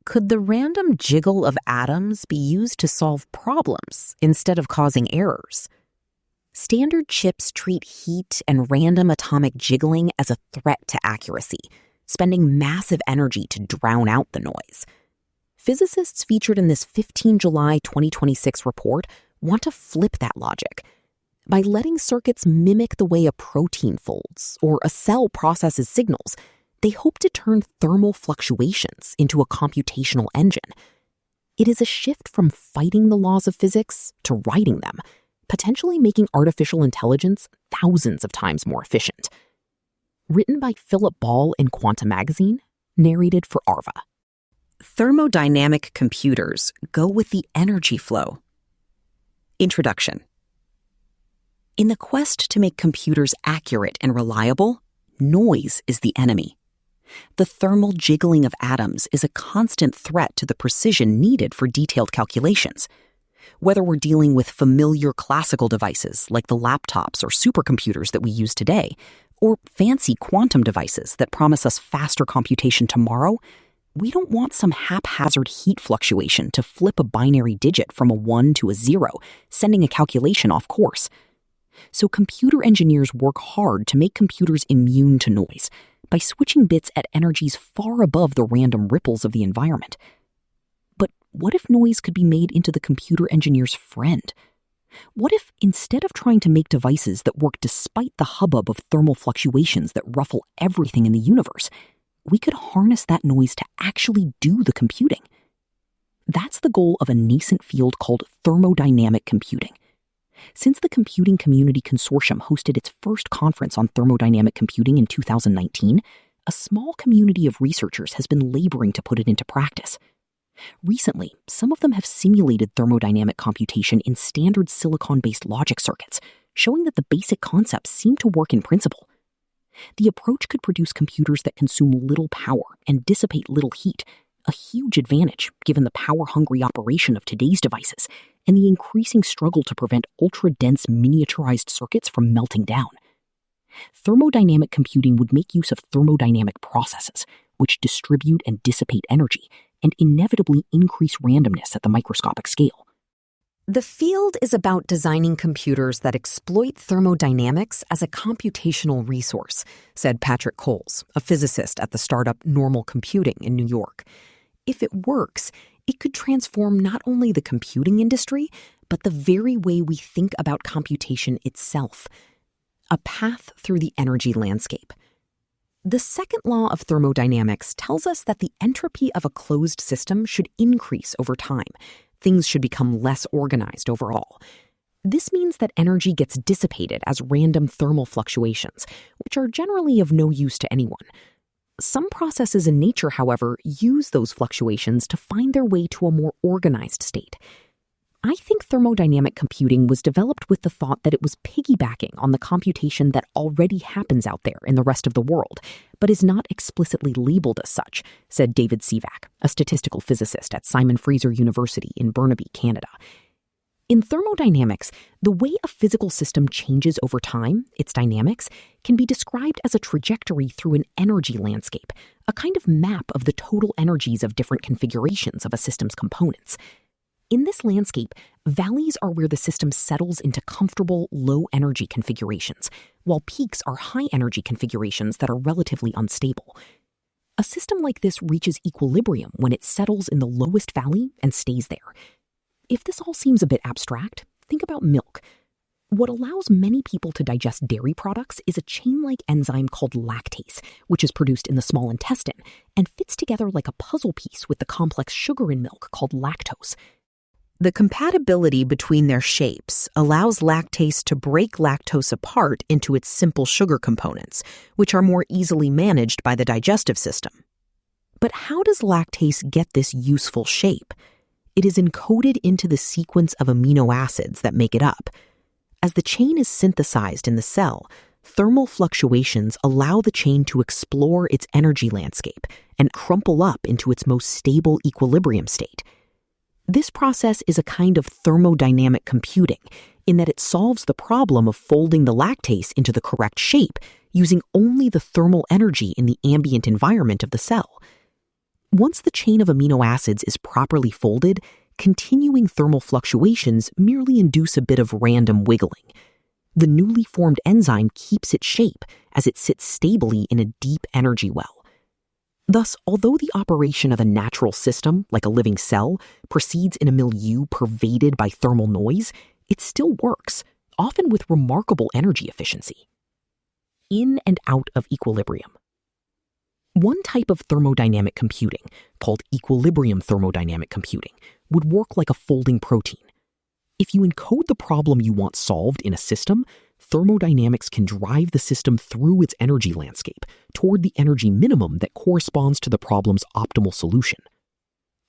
Could the random jiggle of atoms be used to solve problems instead of causing errors? Standard chips treat heat and random atomic jiggling as a threat to accuracy, spending massive energy to drown out the noise. Physicists featured in this 15 July 2026 report want to flip that logic. By letting circuits mimic the way a protein folds or a cell processes signals, they hope to turn thermal fluctuations into a computational engine. It is a shift from fighting the laws of physics to writing them, potentially making artificial intelligence thousands of times more efficient. Written by Philip Ball in Quantum Magazine, narrated for Arva. Thermodynamic computers go with the energy flow. Introduction. In the quest to make computers accurate and reliable, noise is the enemy. The thermal jiggling of atoms is a constant threat to the precision needed for detailed calculations. Whether we're dealing with familiar classical devices like the laptops or supercomputers that we use today, or fancy quantum devices that promise us faster computation tomorrow, we don't want some haphazard heat fluctuation to flip a binary digit from a 1 to a 0, sending a calculation off course. So computer engineers work hard to make computers immune to noise by switching bits at energies far above the random ripples of the environment. But what if noise could be made into the computer engineer's friend? What if, instead of trying to make devices that work despite the hubbub of thermal fluctuations that ruffle everything in the universe, we could harness that noise to actually do the computing? That's the goal of a nascent field called thermodynamic computing. Since the Computing Community Consortium hosted its first conference on thermodynamic computing in 2019, a small community of researchers has been laboring to put it into practice. Recently, some of them have simulated thermodynamic computation in standard silicon-based logic circuits, showing that the basic concepts seem to work in principle. The approach could produce computers that consume little power and dissipate little heat, a huge advantage given the power-hungry operation of today's devices and the increasing struggle to prevent ultra-dense miniaturized circuits from melting down. Thermodynamic computing would make use of thermodynamic processes, which distribute and dissipate energy and inevitably increase randomness at the microscopic scale. The field is about designing computers that exploit thermodynamics as a computational resource, said Patrick Coles, a physicist at the startup Normal Computing in New York. If it works, it could transform not only the computing industry, but the very way we think about computation itself. A path through the energy landscape. The second law of thermodynamics tells us that the entropy of a closed system should increase over time. Things should become less organized overall. This means that energy gets dissipated as random thermal fluctuations, which are generally of no use to anyone. Some processes in nature, however, use those fluctuations to find their way to a more organized state. I think thermodynamic computing was developed with the thought that it was piggybacking on the computation that already happens out there in the rest of the world, but is not explicitly labeled as such, said David Sivak, a statistical physicist at Simon Fraser University in Burnaby, Canada. In thermodynamics, the way a physical system changes over time, its dynamics, can be described as a trajectory through an energy landscape, a kind of map of the total energies of different configurations of a system's components. In this landscape, valleys are where the system settles into comfortable, low-energy configurations, while peaks are high-energy configurations that are relatively unstable. A system like this reaches equilibrium when it settles in the lowest valley and stays there. If this all seems a bit abstract, think about milk. What allows many people to digest dairy products is a chain-like enzyme called lactase, which is produced in the small intestine and fits together like a puzzle piece with the complex sugar in milk called lactose. The compatibility between their shapes allows lactase to break lactose apart into its simple sugar components, which are more easily managed by the digestive system. But how does lactase get this useful shape? It is encoded into the sequence of amino acids that make it up. As the chain is synthesized in the cell, thermal fluctuations allow the chain to explore its energy landscape and crumple up into its most stable equilibrium state. This process is a kind of thermodynamic computing in that it solves the problem of folding the lactase into the correct shape using only the thermal energy in the ambient environment of the cell. Once the chain of amino acids is properly folded, continuing thermal fluctuations merely induce a bit of random wiggling. The newly formed enzyme keeps its shape as it sits stably in a deep energy well. Thus, although the operation of a natural system, like a living cell, proceeds in a milieu pervaded by thermal noise, it still works, often with remarkable energy efficiency. In and out of equilibrium. One type of thermodynamic computing, called equilibrium thermodynamic computing, would work like a folding protein. If you encode the problem you want solved in a system, thermodynamics can drive the system through its energy landscape toward the energy minimum that corresponds to the problem's optimal solution.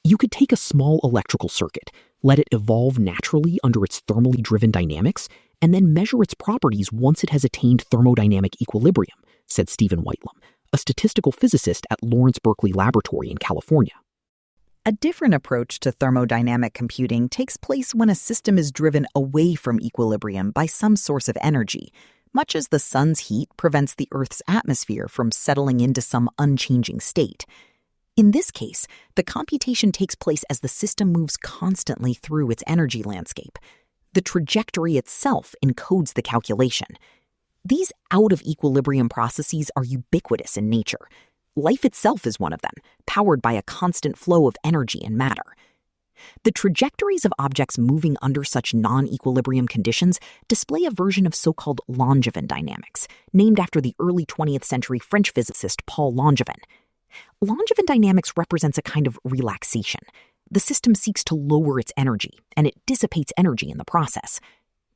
You could take a small electrical circuit, let it evolve naturally under its thermally driven dynamics, and then measure its properties once it has attained thermodynamic equilibrium, said Stephen Whitelam, a statistical physicist at Lawrence Berkeley Laboratory in California. A different approach to thermodynamic computing takes place when a system is driven away from equilibrium by some source of energy, much as the sun's heat prevents the Earth's atmosphere from settling into some unchanging state. In this case, the computation takes place as the system moves constantly through its energy landscape. The trajectory itself encodes the calculation. These out-of-equilibrium processes are ubiquitous in nature. Life itself is one of them, powered by a constant flow of energy and matter. The trajectories of objects moving under such non-equilibrium conditions display a version of so-called Langevin dynamics, named after the early 20th century French physicist Paul Langevin. Langevin dynamics represents a kind of relaxation. The system seeks to lower its energy, and it dissipates energy in the process.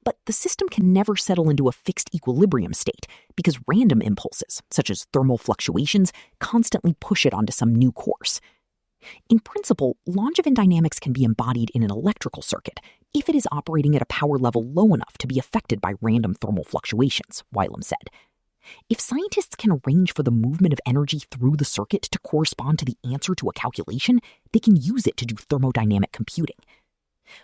But the system can never settle into a fixed equilibrium state because random impulses, such as thermal fluctuations, constantly push it onto some new course. In principle, Langevin dynamics can be embodied in an electrical circuit if it is operating at a power level low enough to be affected by random thermal fluctuations, Whitelam said. If scientists can arrange for the movement of energy through the circuit to correspond to the answer to a calculation, they can use it to do thermodynamic computing.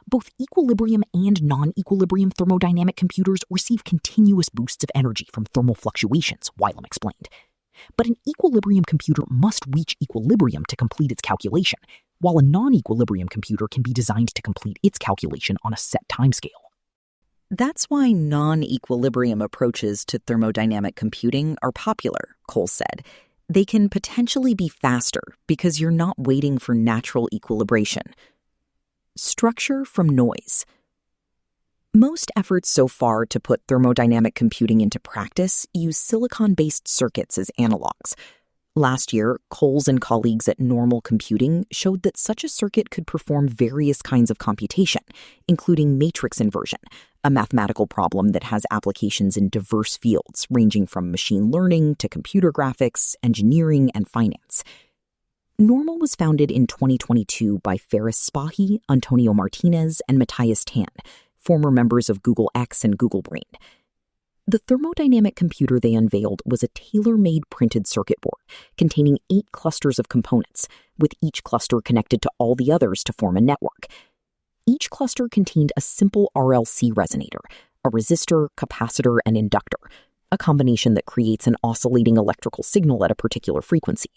Both equilibrium and non-equilibrium thermodynamic computers receive continuous boosts of energy from thermal fluctuations, Whitelam explained. But an equilibrium computer must reach equilibrium to complete its calculation, while a non-equilibrium computer can be designed to complete its calculation on a set timescale. That's why non-equilibrium approaches to thermodynamic computing are popular, Cole said. They can potentially be faster because you're not waiting for natural equilibration. Structure from noise. Most efforts so far to put thermodynamic computing into practice use silicon-based circuits as analogs. Last year, Coles and colleagues at Normal Computing showed that such a circuit could perform various kinds of computation, including matrix inversion, a mathematical problem that has applications in diverse fields ranging from machine learning to computer graphics, engineering, and finance. Normal was founded in 2022 by Faris Spahi, Antonio Martinez, and Matthias Tan, former members of Google X and Google Brain. The thermodynamic computer they unveiled was a tailor-made printed circuit board containing 8 clusters of components, with each cluster connected to all the others to form a network. Each cluster contained a simple RLC resonator, a resistor, capacitor, and inductor, a combination that creates an oscillating electrical signal at a particular frequency.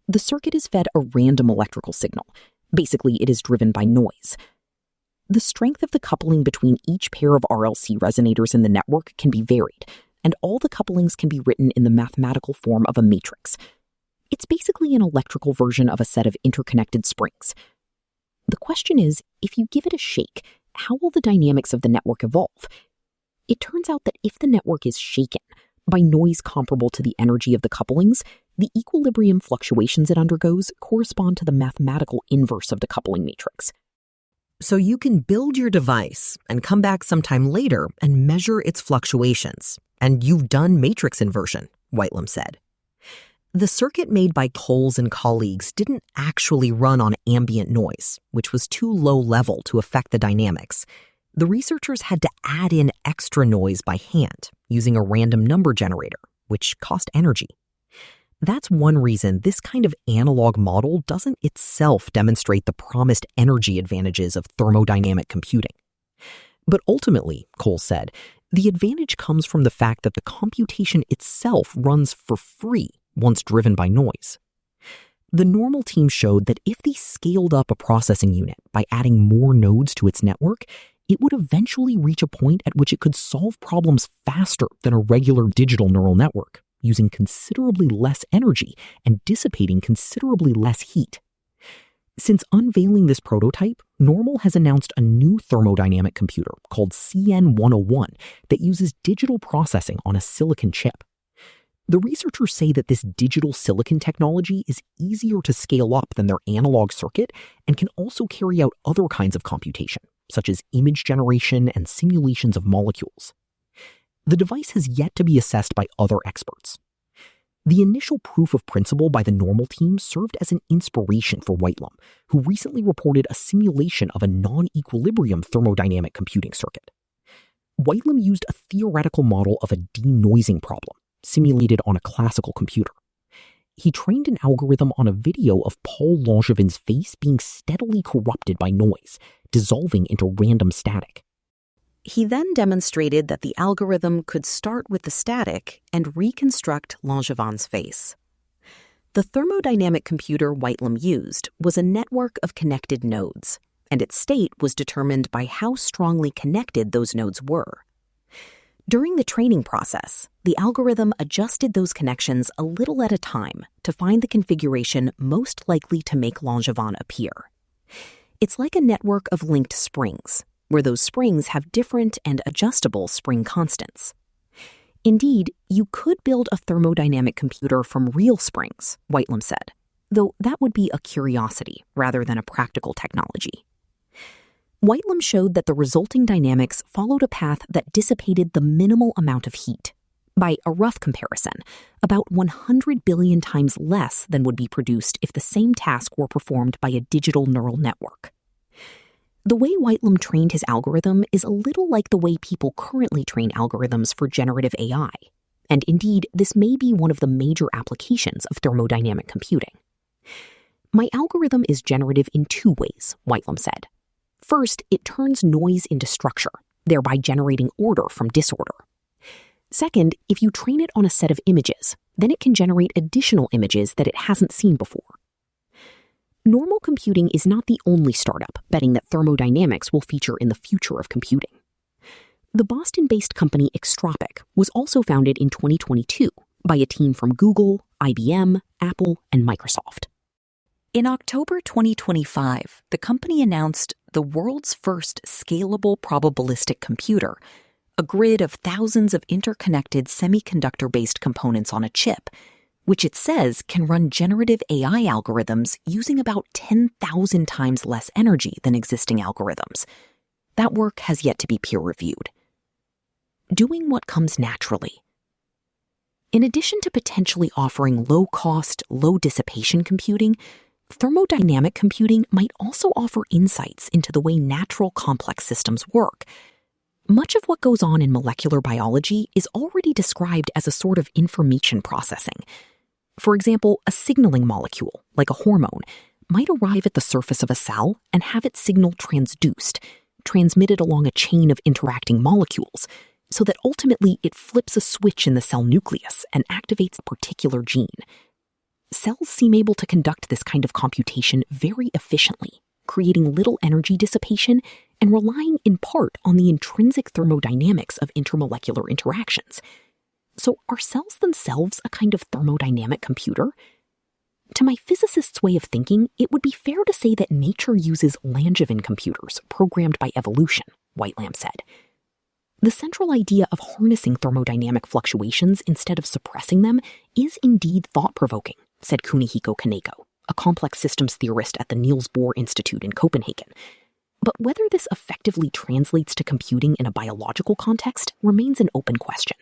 The circuit is fed a random electrical signal. Basically, it is driven by noise. The strength of the coupling between each pair of RLC resonators in the network can be varied, and all the couplings can be written in the mathematical form of a matrix. It's basically an electrical version of a set of interconnected springs. The question is, if you give it a shake, how will the dynamics of the network evolve? It turns out that if the network is shaken by noise comparable to the energy of the couplings, the equilibrium fluctuations it undergoes correspond to the mathematical inverse of the coupling matrix. So you can build your device and come back sometime later and measure its fluctuations. And you've done matrix inversion, Whitelam said. The circuit made by Coles and colleagues didn't actually run on ambient noise, which was too low level to affect the dynamics. The researchers had to add in extra noise by hand using a random number generator, which cost energy. That's one reason this kind of analog model doesn't itself demonstrate the promised energy advantages of thermodynamic computing. But ultimately, Cole said, the advantage comes from the fact that the computation itself runs for free once driven by noise. The Normal team showed that if they scaled up a processing unit by adding more nodes to its network, it would eventually reach a point at which it could solve problems faster than a regular digital neural network, using considerably less energy and dissipating considerably less heat. Since unveiling this prototype, Normal has announced a new thermodynamic computer called CN101 that uses digital processing on a silicon chip. The researchers say that this digital silicon technology is easier to scale up than their analog circuit and can also carry out other kinds of computation, such as image generation and simulations of molecules. The device has yet to be assessed by other experts. The initial proof of principle by the Normal team served as an inspiration for Whitelum, who recently reported a simulation of a non-equilibrium thermodynamic computing circuit. Whitelum used a theoretical model of a denoising problem, simulated on a classical computer. He trained an algorithm on a video of Paul Langevin's face being steadily corrupted by noise, dissolving into random static. He then demonstrated that the algorithm could start with the static and reconstruct Langevin's face. The thermodynamic computer Whitelum used was a network of connected nodes, and its state was determined by how strongly connected those nodes were. During the training process, the algorithm adjusted those connections a little at a time to find the configuration most likely to make Langevin appear. It's like a network of linked springs, where those springs have different and adjustable spring constants. Indeed, you could build a thermodynamic computer from real springs, Whitelum said, though that would be a curiosity rather than a practical technology. Whitelum showed that the resulting dynamics followed a path that dissipated the minimal amount of heat. By a rough comparison, about 100 billion times less than would be produced if the same task were performed by a digital neural network. The way Whitelum trained his algorithm is a little like the way people currently train algorithms for generative AI, and indeed, this may be one of the major applications of thermodynamic computing. My algorithm is generative in two ways, Whitelum said. First, it turns noise into structure, thereby generating order from disorder. Second, if you train it on a set of images, then it can generate additional images that it hasn't seen before. Normal computing is not the only startup betting that thermodynamics will feature in the future of computing. The Boston-based company Extropic was also founded in 2022 by a team from Google, IBM, Apple, and Microsoft. In October 2025, the company announced the world's first scalable probabilistic computer, a grid of thousands of interconnected semiconductor-based components on a chip, which it says can run generative AI algorithms using about 10,000 times less energy than existing algorithms. That work has yet to be peer-reviewed. Doing what comes naturally. In addition to potentially offering low-cost, low-dissipation computing, thermodynamic computing might also offer insights into the way natural complex systems work. Much of what goes on in molecular biology is already described as a sort of information processing. For example, a signaling molecule, like a hormone, might arrive at the surface of a cell and have its signal transduced, transmitted along a chain of interacting molecules, so that ultimately it flips a switch in the cell nucleus and activates a particular gene. Cells seem able to conduct this kind of computation very efficiently, creating little energy dissipation and relying in part on the intrinsic thermodynamics of intermolecular interactions. So are cells themselves a kind of thermodynamic computer? To my physicist's way of thinking, it would be fair to say that nature uses Langevin computers programmed by evolution, Whitelum said. The central idea of harnessing thermodynamic fluctuations instead of suppressing them is indeed thought-provoking, said Kunihiko Kaneko, a complex systems theorist at the Niels Bohr Institute in Copenhagen. But whether this effectively translates to computing in a biological context remains an open question.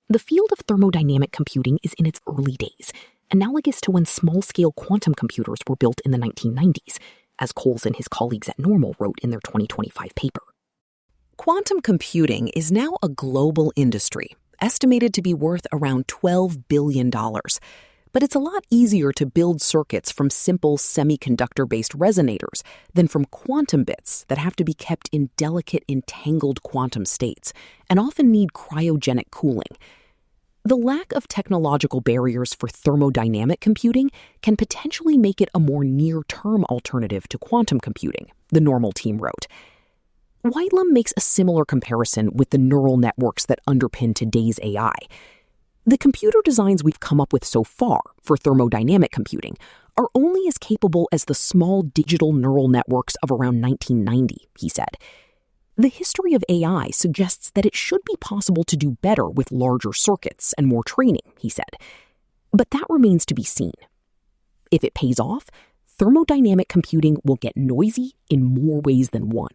The field of thermodynamic computing is in its early days, analogous to when small-scale quantum computers were built in the 1990s, as Coles and his colleagues at Normal wrote in their 2025 paper. Quantum computing is now a global industry, estimated to be worth around $12 billion. But it's a lot easier to build circuits from simple semiconductor-based resonators than from quantum bits that have to be kept in delicate, entangled quantum states and often need cryogenic cooling. The lack of technological barriers for thermodynamic computing can potentially make it a more near-term alternative to quantum computing, the Normal team wrote. Whitelam makes a similar comparison with the neural networks that underpin today's AI. The computer designs we've come up with so far for thermodynamic computing are only as capable as the small digital neural networks of around 1990, he said. The history of AI suggests that it should be possible to do better with larger circuits and more training, he said. But that remains to be seen. If it pays off, thermodynamic computing will get noisy in more ways than one.